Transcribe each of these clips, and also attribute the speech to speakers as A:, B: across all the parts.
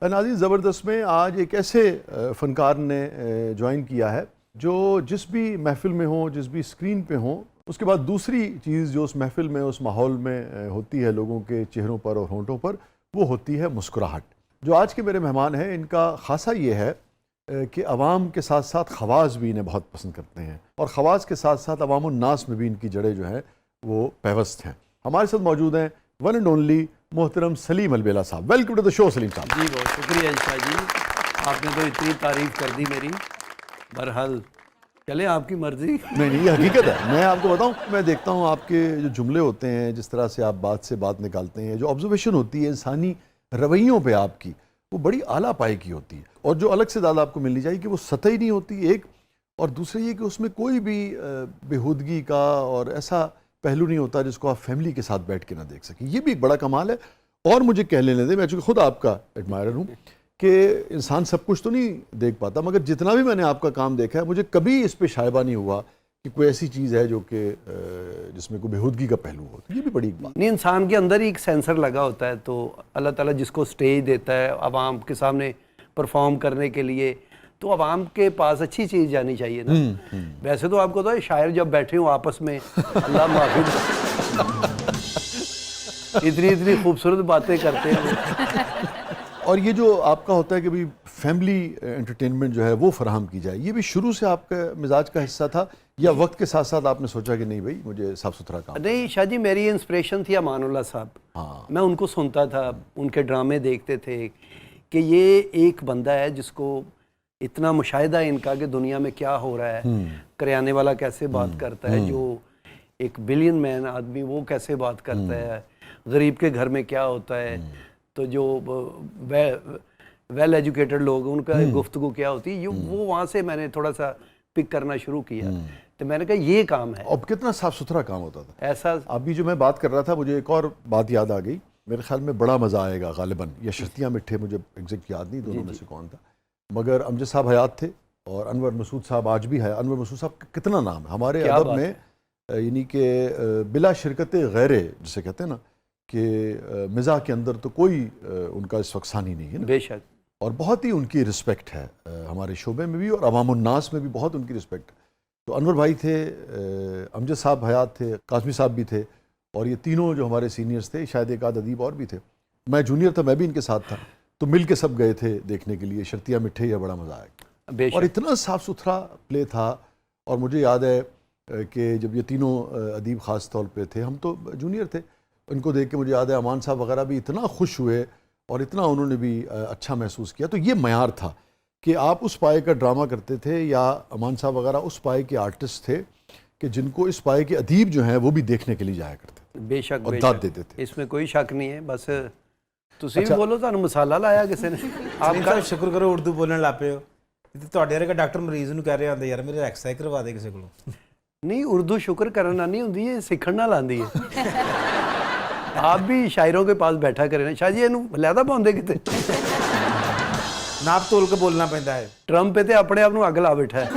A: ناظرین زبردست میں آج ایک ایسے فنکار نے جوائن کیا ہے جو جس بھی محفل میں ہوں، جس بھی اسکرین پہ ہوں، اس کے بعد دوسری چیز جو اس محفل میں، اس ماحول میں ہوتی ہے لوگوں کے چہروں پر اور ہونٹوں پر، وہ ہوتی ہے مسکراہٹ۔ جو آج کے میرے مہمان ہیں، ان کا خاصہ یہ ہے کہ عوام کے ساتھ ساتھ خواص بھی انہیں بہت پسند کرتے ہیں، اور خواص کے ساتھ ساتھ عوام الناس میں بھی ان کی جڑیں جو ہیں وہ پیوست ہیں۔ ہمارے ساتھ موجود ہیں ون اینڈ اونلی محترم سلیم البیلا صاحب۔ ویلکم ٹو دا شو سلیم صاحب۔
B: جی بہت شکریہ انشاء جی، آپ نے تو اتنی تعریف کر دی میری، بہرحال چلیں آپ کی مرضی۔
A: نہیں یہ حقیقت ہے، میں آپ کو بتاؤں، میں دیکھتا ہوں آپ کے جو جملے ہوتے ہیں، جس طرح سے آپ بات سے بات نکالتے ہیں، جو آبزرویشن ہوتی ہے انسانی رویوں پہ آپ کی، وہ بڑی اعلیٰ پائے کی ہوتی ہے، اور جو الگ سے زیادہ آپ کو ملنی چاہیے کہ وہ سطحی نہیں ہوتی ایک، اور دوسرے یہ کہ اس میں کوئی بھی بےہودگی کا اور ایسا پہلو نہیں ہوتا جس کو آپ فیملی کے ساتھ بیٹھ کے نہ دیکھ سکیں۔ یہ بھی ایک بڑا کمال ہے۔ اور مجھے کہہ لینے دیں، میں چونکہ خود آپ کا ایڈمائرر ہوں، کہ انسان سب کچھ تو نہیں دیکھ پاتا، مگر جتنا بھی میں نے آپ کا کام دیکھا ہے، مجھے کبھی اس پہ شائبہ نہیں ہوا کہ کوئی ایسی چیز ہے جو کہ جس میں کوئی بےہودگی کا پہلو ہو۔ یہ بھی بڑی ایک بات
B: نہیں، انسان کے اندر ہی ایک سینسر لگا ہوتا ہے، تو اللہ تعالیٰ جس کو سٹیج دیتا ہے عوام کے سامنے پرفارم کرنے کے لیے، تو عوام کے پاس اچھی چیز جانی چاہیے نا۔ ویسے تو آپ کو تو شاعر جب بیٹھے ہوں آپس میں، اللہ معافی، اتنی خوبصورت باتیں کرتے ہیں۔
A: اور یہ جو آپ کا ہوتا ہے کہ بھی فیملی انٹرٹینمنٹ جو ہے وہ فراہم کی جائے، یہ بھی شروع سے آپ کا مزاج کا حصہ تھا، یا وقت کے ساتھ ساتھ آپ نے سوچا کہ نہیں بھائی مجھے صاف ستھرا کام؟
B: نہیں شاہ جی، میری انسپریشن تھی امان اللہ صاحب۔ میں ان کو سنتا تھا، ان کے ڈرامے دیکھتے تھے کہ یہ ایک بندہ ہے جس کو اتنا مشاہدہ ہے ان کا کہ دنیا میں کیا ہو رہا ہے، کریانے والا کیسے بات کرتا ہے، جو ایک بلین مین آدمی وہ کیسے بات کرتا ہے، غریب کے گھر میں کیا ہوتا ہے، تو جو ویل ایجوکیٹڈ لوگ ان کا گفتگو کیا ہوتی ہے، وہ وہاں سے میں نے تھوڑا سا پک کرنا شروع کیا، تو میں نے کہا یہ کام ہے۔
A: اب کتنا صاف ستھرا کام ہوتا تھا
B: ایسا
A: ابھی جو میں بات کر رہا تھا، مجھے ایک اور بات یاد آ گئی، میرے خیال میں بڑا مزہ آئے گا غالباً، یا شرطیاں مٹھے، مجھے ایگزیکٹ یاد نہیں دونوں میں سے کون تھا، مگر امجد صاحب حیات تھے اور انور مسعود صاحب آج بھی ہے۔ انور مسعود صاحب کا کتنا نام ہے ہمارے ادب میں، یعنی کہ بلا شرکت غیرے جسے کہتے ہیں نا، کہ مزاح کے اندر تو کوئی ان کا اس وقت ثانی نہیں ہے نا،
B: بے شک، اور
A: بہت ہی ان کی رسپیکٹ ہے ہمارے شعبے میں بھی، اور عوام الناس میں بھی بہت ان کی رسپیکٹ ہے۔ تو انور بھائی تھے، امجد صاحب حیات تھے، قاسمی صاحب بھی تھے، اور یہ تینوں جو ہمارے سینئرز تھے، شاید ایک آدھ ادیب اور بھی تھے، میں جونیئر تھا، میں بھی ان کے ساتھ تھا، تو مل کے سب گئے تھے دیکھنے کے لیے شرطیاں مٹھے، یا بڑا مزہ آیا، اور اتنا صاف ستھرا پلے تھا۔ اور مجھے یاد ہے کہ جب یہ تینوں ادیب خاص طور پہ تھے، ہم تو جونیئر تھے، ان کو دیکھ کے مجھے یاد ہے امان صاحب وغیرہ بھی اتنا خوش ہوئے اور اتنا انہوں نے بھی اچھا محسوس کیا۔ تو یہ معیار تھا کہ آپ اس پائے کا ڈرامہ کرتے تھے، یا امان صاحب وغیرہ اس پائے کے آرٹسٹ تھے کہ جن کو اس پائے کے ادیب جو ہیں وہ بھی دیکھنے کے لیے جایا کرتے تھے،
B: بے شک،
A: اور داد دیتے تھے۔
B: اس میں کوئی شک نہیں ہے، بس تسی بھی بولو تانوں مسالہ لایا کسی نے۔
C: آپ کا شکر کرو اردو بولن لگ پے ہو، تواڈے ورگا ڈاکٹر مریض نوں کہہ رہے آندے یار میرے ایکسرسائز کروا دے کسی کولوں۔
B: نہیں، اردو شکر کرنا نہیں ہوندی، یہ سیکھن نال آندی ہے۔ آپ بھی شاعروں کے پاس بیٹھا کریں نا شاہ جی، اینوں علیحدہ پاؤندے کتے،
C: ناپ تول کے بولنا پیندا ہے۔
B: ٹرمپ پہ تے اپنے آپ نوں اگ لا بیٹھا ہے۔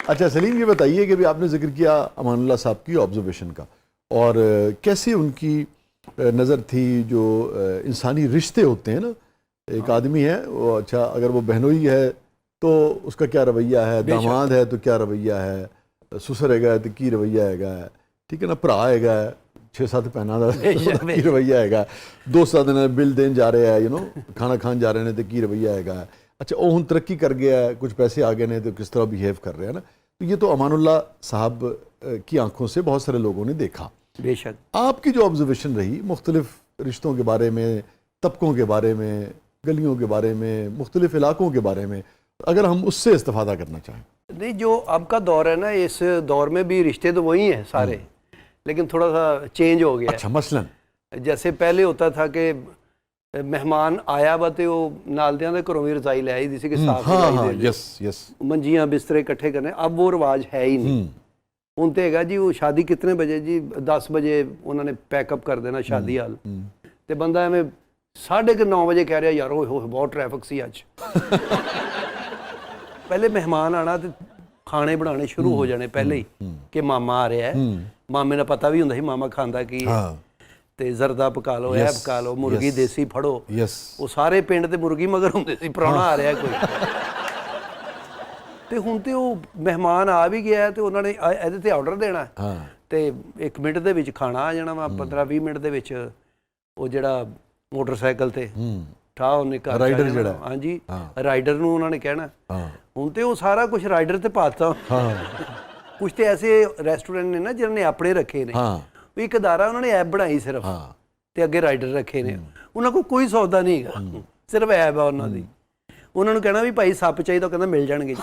A: اچھا سلیم، یہ بتائیے کہ بھی آپ نے ذکر کیا امان اللہ صاحب کی آبزرویشن کا، اور کیسے ان کی نظر تھی جو انسانی رشتے ہوتے ہیں نا، ایک آدمی ہے وہ، اچھا اگر وہ بہنوئی ہے تو اس کا کیا رویہ ہے، داماد ہے تو کیا رویہ ہے، سسر ہے گا تو کی رویہ ہے گا، ٹھیک ہے نا، بھرا ہے گا 6-7 پہنا کی رویہ ہے گا، دوست نے بل دین جا رہے ہیں، کھانا کھان جا رہے ہیں تو کی رویہ ہے گا، اچھا وہ ہن ترقی کر گیا ہے، کچھ پیسے آ گئے نے تو کس طرح بیہیو کر رہے ہیں نا۔ تو یہ تو امان اللہ صاحب کی آنکھوں سے بہت سارے لوگوں نے دیکھا۔
B: بے شک،
A: آپ کی جو آبزرویشن رہی مختلف رشتوں کے بارے میں، طبقوں کے بارے میں، گلیوں کے بارے میں، مختلف علاقوں کے بارے میں، اگر ہم اس سے استفادہ کرنا چاہیں۔
B: نہیں، جو اب کا دور ہے نا، اس دور میں بھی رشتے تو وہی ہیں سارے، لیکن تھوڑا سا چینج ہو گیا ہے۔
A: اچھا، مثلاً
B: جیسے پہلے ہوتا تھا کہ مہمان آیا وا تے وہ نالدیاں دے گھروں بھی رضائی لے آئی دی سی کہ صاف رضائی دے،
A: یس
B: منجیاں بسترے اکٹھے کرنے، اب وہ رواج ہے ہی نہیں۔ ہوں تو ہے جی، وہ شادی کتنے بجے جی 10 بجے انہوں نے پیک اپ کر دینا شادی حال، تے بندہ ایویں 9:30 بجے کہہ رہا یار بہت ٹریفک سی اج۔ پہلے مہمان آنا تے ਖਾਣੇ ਬਣਾਉਣੇ ਸ਼ੁਰੂ ਹੋ ਜਾਣੇ ਪਹਿਲੇ ਹੀ ਕਿ ਮਾਮਾ ਆ ਰਿਹਾ ਹੈ। ਮਾਮੇ ਦਾ ਪਤਾ ਵੀ ਹੁੰਦਾ ਸੀ ਮਾਮਾ ਖਾਂਦਾ ਕੀ ਹੈ। ਤੇ ਜ਼ਰਦਾ ਪਕਾ ਲਓ, ਇਹ ਪਕਾ ਲਓ, ਮੁਰਗੀ ਦੇਸੀ ਫੜੋ। ਉਹ ਸਾਰੇ ਪਿੰਡ ਦੇ ਮੁਰਗੀ ਮਗਰ ਹੁੰਦੇ ਸੀ, ਪ੍ਰਾਹੁਣਾ ਆ ਰਿਹਾ ਕੋਈ। ਤੇ ਹੁਣ ਤੇ ਉਹ ਮਹਿਮਾਨ ਆ ਵੀ ਗਿਆ ਤੇ ਉਹਨਾਂ ਨੇ ਇਹਦੇ ਤੇ ਆਰਡਰ ਦੇਣਾ ਤੇ 1 ਮਿੰਟ ਦੇ ਵਿੱਚ ਖਾਣਾ ਆ ਜਾਣਾ ਵਾ, 15-20 ਮਿੰਟ ਦੇ ਵਿੱਚ ਉਹ ਜਿਹੜਾ ਮੋਟਰਸਾਈਕਲ ਤੇ ਠਾ ਉਹਨੇ ਘਰ
A: ਰਾਈਡਰ ਜਿਹੜਾ,
B: ਹਾਂਜੀ ਰਾਈਡਰ ਨੂੰ ਉਹਨਾਂ ਨੇ ਕਹਿਣਾ। ਹੁਣ ਤੇ ਉਹ ਸਾਰਾ ਕੁਝ ਰਾਈਡਰ ਤੇ ਪਾਤਾ। ਕੁਝ ਤੇ ਐਸੇ ਰੈਸਟੋਰੈਂਟ ਨੇ ਨਾ ਜਿਹਨਾਂ ਨੇ ਆਪਣੇ ਰੱਖੇ ਨੇ, ਇੱਕ ਅਦਾਰਾ ਉਹਨਾਂ ਨੇ ਐਪ ਬਣਾਈ ਸਿਰਫ ਤੇ ਅੱਗੇ ਰਾਈਡਰ ਰੱਖੇ ਨੇ। ਉਹਨਾਂ ਕੋਲ ਕੋਈ ਸੌਦਾ ਨਹੀਂ ਹੈਗਾ, ਸਿਰਫ ਐਪ ਆ ਉਹਨਾਂ ਦੀ। ਉਹਨਾਂ ਨੂੰ ਕਹਿਣਾ ਵੀ ਭਾਈ ਸੱਪ ਚਾਹੀਦਾ, ਕਹਿੰਦਾ ਮਿਲ ਜਾਣਗੇ ਜੀ।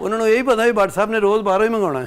B: ਉਹਨਾਂ ਨੂੰ ਇਹੀ ਪਤਾ ਵੀ ਭੱਟ ਸਾਹਿਬ ਨੇ ਰੋਜ਼ ਬਾਹਰੋਂ ਹੀ ਮੰਗਾਉਣਾ ਹੈ।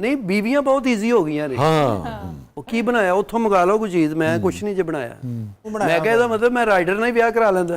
B: ਨਹੀਂ ਬੀਵੀਆਂ ਬਹੁਤ ਈਜ਼ੀ ਹੋ ਗਈਆਂ ਨੇ। ਉਹ ਕੀ ਬਣਾਇਆ ਉੱਥੋਂ ਮੰਗਾ ਲਓ ਕੋਈ ਚੀਜ਼, ਮੈਂ ਕੁਛ ਨਹੀਂ ਜੇ ਬਣਾਇਆ। ਮੈਂ ਕਿਹਾ ਇਹਦਾ ਮਤਲਬ ਮੈਂ ਰਾਈਡਰ ਨਾਲ ਹੀ ਵਿਆਹ ਕਰਾ ਲੈਂਦਾ।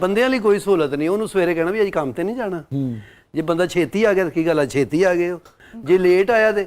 B: ਬੰਦਿਆਂ ਲਈ ਕੋਈ ਸਹੂਲਤ ਨਹੀਂ। ਉਹਨੂੰ ਸਵੇਰੇ ਕਹਿਣਾ ਵੀ ਅੱਜ ਕੰਮ ਤੇ ਨਹੀਂ ਜਾਣਾ। ਜੇ ਬੰਦਾ ਛੇਤੀ ਆ ਗਿਆ ਤਾਂ ਕੀ ਗੱਲ ਆ, ਛੇਤੀ ਆ ਗਏ ਹੋ। ਜੇ ਲੇਟ ਆਇਆ ਤੇ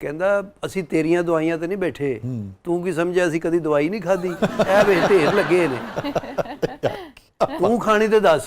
B: ਕਹਿੰਦਾ ਅਸੀਂ ਤੇਰੀਆਂ ਦਵਾਈਆਂ ਤੇ ਨਹੀਂ ਬੈਠੇ, ਤੂੰ ਕੀ ਸਮਝਿਆ ਅਸੀਂ ਕਦੀ ਦਵਾਈ ਨਹੀਂ ਖਾਧੀ? ਇਹ ਵੇ ਢੇਰ ਲੱਗੇ ਨੇ, ਤੂੰ ਖਾਣੀ ਤੇ ਦੱਸ।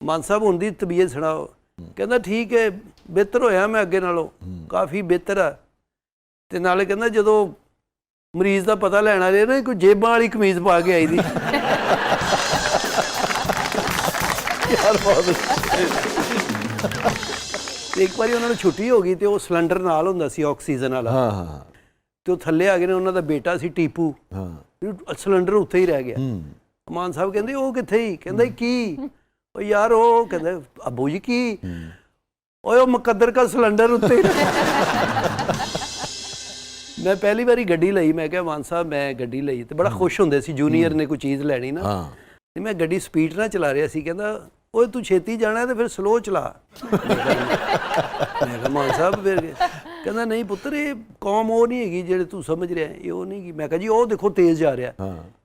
B: ਮਾਨ ਸਾਹਿਬ ਹੁਣ ਦੀ ਤਬੀਅਤ ਸੁਣਾਓ। ਕਹਿੰਦਾ ਠੀਕ ਹੈ, ਬਿਹਤਰ ਹੋਇਆ ਮੈਂ ਅੱਗੇ ਨਾਲੋਂ, ਕਾਫੀ ਬਿਹਤਰ ਆ। ਤੇ ਨਾਲੇ ਕਹਿੰਦਾ ਜਦੋਂ ਮਰੀਜ਼ ਦਾ ਪਤਾ ਲੈਣ ਆ ਰਿਹਾ ਨਾ, ਕੋਈ ਜੇਬਾਂ ਵਾਲੀ ਕਮੀਜ਼ ਪਾ ਕੇ ਆਈ ਦੀ। ਯਾਰ ਬਹੁਤ ਇੱਕ ਵਾਰੀ ਉਹਨਾਂ ਨੂੰ ਛੁੱਟੀ ਹੋ ਗਈ ਤੇ ਉਹ ਸਿਲੰਡਰ ਨਾਲ ਹੁੰਦਾ ਸੀ ਆਕਸੀਜਨ ਵਾਲਾ। ਤੇ ਉਹ ਥੱਲੇ ਆ ਗਏ ਨੇ, ਉਹਨਾਂ ਦਾ ਬੇਟਾ ਸੀ ਟੀਪੂ, ਸਿਲੰਡਰ ਉੱਥੇ ਹੀ ਰਹਿ ਗਿਆ। ਮਾਨ ਸਾਹਿਬ ਕਹਿੰਦੇ ਉਹ ਕਿੱਥੇ ਹੀ? ਕਹਿੰਦਾ ਕੀ? ਉਹ ਯਾਰ ਉਹ ਕਹਿੰਦੇ ਅੱਬੂ ਜੀ ਕੀ? ਓਏ ਉਹ ਮੁਕੱਦਰ ਦਾ ਸਿਲੰਡਰ ਉੱਤੇ। ਮੈਂ ਪਹਿਲੀ ਵਾਰੀ ਗੱਡੀ ਲਈ, ਮੈਂ ਕਿਹਾ ਮਾਨ ਸਾਹਿਬ ਮੈਂ ਗੱਡੀ ਲਈ, ਤੇ ਬੜਾ ਖੁਸ਼ ਹੁੰਦੇ ਸੀ ਜੂਨੀਅਰ ਨੇ ਕੋਈ ਚੀਜ਼ ਲੈਣੀ ਨਾ। ਤੇ ਮੈਂ ਗੱਡੀ ਸਪੀਡ ਨਾਲ ਚਲਾ ਰਿਹਾ ਸੀ। ਕਹਿੰਦਾ ਓਏ ਤੂੰ ਛੇਤੀ ਜਾਣਾ ਤੇ ਫਿਰ ਸਲੋ ਚਲਾ। ਮੈਂ ਕਿਹਾ ਮਾਨ ਸਾਹਿਬ ਫਿਰ? ਕਹਿੰਦਾ ਨਹੀਂ ਪੁੱਤਰ, ਇਹ ਕੌਮ ਉਹ ਨਹੀਂ ਹੈਗੀ ਜਿਹੜੇ ਤੂੰ ਸਮਝ ਰਿਹਾ, ਇਹ ਉਹ ਨਹੀਂ ਹੈਗੀ। ਮੈਂ ਕਿਹਾ ਜੀ ਉਹ ਦੇਖੋ ਤੇਜ਼ ਜਾ ਰਿਹਾ।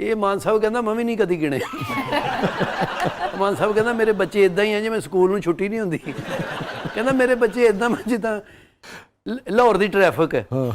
B: ਇਹ ਮਾਨ ਸਾਹਿਬ ਕਹਿੰਦਾ ਮੈਂ ਵੀ ਨਹੀਂ ਕਦੀ ਗਿਣੇ। ਮਾਨ ਸਾਹਿਬ ਕਹਿੰਦਾ ਮੇਰੇ ਬੱਚੇ ਇਦਾਂ ਹੀ ਆ ਜਿਵੇਂ ਸਕੂਲ ਨੂੰ ਛੁੱਟੀ ਨਹੀਂ ਹੁੰਦੀ। ਕਹਿੰਦਾ ਮੇਰੇ ਬੱਚੇ ਇਦਾਂ ਜਿੱਦਾਂ ਲਾਹੌਰ ਦੀ ਟ੍ਰੈਫਿਕ ਹੈ,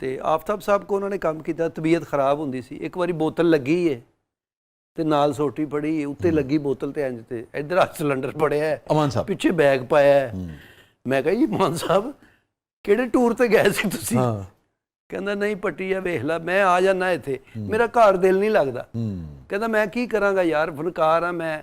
B: ਤੇ ਆਫਤਾਬ ਸਾਹਿਬ ਕੋ ਉਹਨਾਂ ਨੇ ਕੰਮ ਕੀਤਾ, ਤਬੀਅਤ ਖਰਾਬ ਹੁੰਦੀ ਸੀ। ਇੱਕ ਵਾਰੀ ਬੋਤਲ ਲੱਗੀ ਹੈ ਤੇ ਨਾਲ ਸੋਟੀ ਫੜੀ, ਉੱਤੇ ਲੱਗੀ ਬੋਤਲ ਤੇ ਇੰਜ, ਤੇ ਇੱਧਰ ਆ ਸਿਲੰਡਰ ਪੜਿਆ ਹੈ,
A: ਅਮਾਨ ਸਾਹਿਬ
B: ਪਿੱਛੇ ਬੈਗ ਪਾਇਆ ਹੈ। ਮੈਂ ਕਿਹਾ ਜੀ ਮਾਨ ਸਾਹਿਬ ਕਿਹੜੇ ਟੂਰ ਤੇ ਗਏ ਸੀ ਤੁਸੀਂ? ਕਹਿੰਦਾ ਨਹੀਂ ਪੱਟੀ ਆ ਵੇਖ ਲੈ, ਮੈਂ ਆ ਜਾਣਾ ਇੱਥੇ, ਮੇਰਾ ਘਰ ਦਿਲ ਨਹੀਂ ਲੱਗਦਾ। ਕਹਿੰਦਾ ਮੈਂ ਕੀ ਕਰਾਂਗਾ ਯਾਰ, ਫਨਕਾਰ ਆ ਮੈਂ,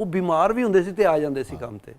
B: ਉਹ ਬਿਮਾਰ ਵੀ ਹੁੰਦੇ ਸੀ ਤੇ ਆ ਜਾਂਦੇ ਸੀ ਕੰਮ ਤੇ।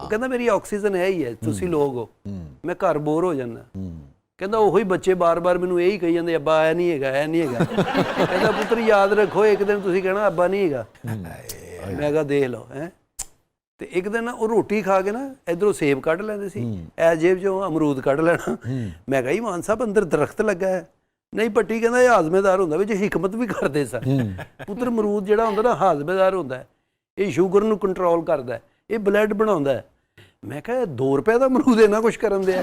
B: ਉਹ ਕਹਿੰਦਾ ਮੇਰੀ ਆਕਸੀਜਨ ਹੈ ਹੀ ਹੈ, ਤੁਸੀਂ ਲੋਕ ਹੋ, ਮੈਂ ਘਰ ਬੋਰ ਹੋ ਜਾਂਦਾ। ਕਹਿੰਦਾ ਉਹੀ ਬੱਚੇ ਬਾਰ-ਬਾਰ ਮੈਨੂੰ ਇਹੀ ਕਹੀ ਜਾਂਦੇ, ਅੱਬਾ ਇਹ ਨਹੀਂ ਹੈਗਾ, ਇਹ ਨਹੀਂ ਹੈਗਾ। ਕਹਿੰਦਾ ਪੁੱਤਰ ਯਾਦ ਰੱਖੋ, ਇੱਕ ਦਿਨ ਤੁਸੀਂ ਕਹਿਣਾ ਅੱਬਾ ਨਹੀਂ ਹੈਗਾ। ਮੈਂ ਕਿਹਾ ਦੇਖ ਲਓ ਹੈ। ਤੇ ਇੱਕ ਦਿਨ ਉਹ ਰੋਟੀ ਖਾ ਕੇ ਨਾ ਇਧਰੋਂ ਸੇਬ ਕੱਢ ਲੈਂਦੇ ਸੀ, ਐ ਜੇਬ ਚੋਂ ਅਮਰੂਦ ਕੱਢ ਲੈਣਾ। ਮੈਂ ਕਿਹਾ ਇਮਾਨ ਸਾਹਿਬ ਅੰਦਰ ਦਰਖਤ ਲੱਗਾ ਹੈ। ਨਹੀਂ ਪੱਟੀ ਕਹਿੰਦਾ ਇਹ ਹਾਜ਼ਮੇਦਾਰ ਹੁੰਦਾ, ਵਿੱਚ ਹਿਕਮਤ ਵੀ ਕਰਦੇ ਸਨ। ਪੁੱਤਰ ਅਮਰੂਦ ਜਿਹੜਾ ਹੁੰਦਾ ਨਾ ਹਾਜ਼ਮੇਦਾਰ ਹੁੰਦਾ, ਇਹ ਸ਼ੂਗਰ ਨੂੰ ਕੰਟਰੋਲ ਕਰਦਾ, ਇਹ ਬਲੱਡ ਬਣਾਉਂਦਾ ਹੈ। ਮੈਂ ਕਿਹਾ 2 ਰੁਪਏ ਦਾ ਅਮਰੂਦ ਇਹਨਾਂ ਕੁਛ ਕਰਨ ਦਿਆ।